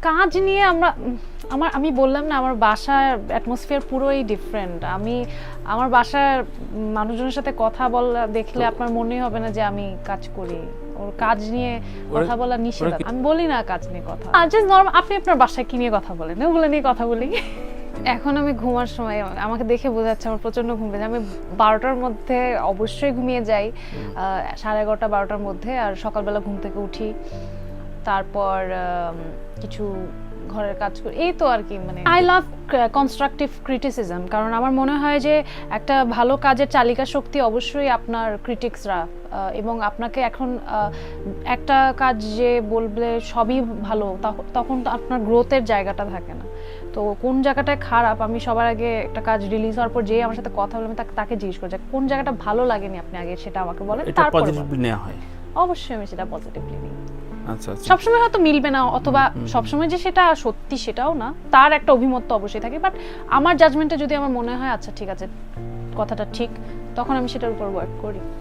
কাজ নিয়ে আমি বললাম না, আমার বাসার অ্যাটমসফিয়ার পুরোই ডিফারেন্ট। আমার বাসার মানুষজনের সাথে কথা বলা দেখলে আপনার মনেই হবে না যে আমি কাজ করি। ওর কাজ নিয়ে কথা বলা নিষেধ, আমি বলি না কাজ নিয়ে কথা। জাস্ট নরমাল আপনি আপনার বাসায় কি নিয়ে কথা বলেন, ওগুলো নিয়ে কথা বলি। এখন আমি ঘুমার সময় আমাকে দেখে বোঝা যাচ্ছে আমার প্রচন্ড ঘুম পেয়েছে। আমি 12টার মধ্যে অবশ্যই ঘুমিয়ে যাই, 11:30 12টার মধ্যে। আর সকালবেলা ঘুম থেকে উঠি, তারপর কিছু ঘরের কাজ করি, এই তো আর কি। মানে আই লাভ কনস্ট্রাকটিভ ক্রিটিসিজম, কারণ আমার মনে হয় যে একটা ভালো কাজের চালিকা শক্তি অবশ্যই আপনার ক্রিটিক্সরা। এবং আপনাকে এখন একটা কাজ যে বলবে সবই ভালো, তখন তো আপনার গ্রোথের জায়গাটা থাকে না। তো কোন জায়গাটায় খারাপ, আমি সবার আগে একটা কাজ রিলিজ হওয়ার পর যে আমার সাথে কথা বলে আমি তাকে জিজ্ঞেস করি যে কোন জায়গাটা ভালো লাগেনি আপনি আগে সেটা আমাকে বলেন, তারপর পজিটিভলি নেওয়া হয়। অবশ্যই আমি সেটা পজিটিভলি নিই। আচ্ছা আচ্ছা। সবসময় হয়তো মিলবে না, অথবা সবসময় যে সেটা সত্যি সেটাও না, তার একটা অভিমত তো অবশ্যই থাকে। বাট আমার জাজমেন্টে যদি আমার মনে হয় আচ্ছা ঠিক আছে কথাটা ঠিক, তখন আমি সেটার উপর ওয়ার্ক করি।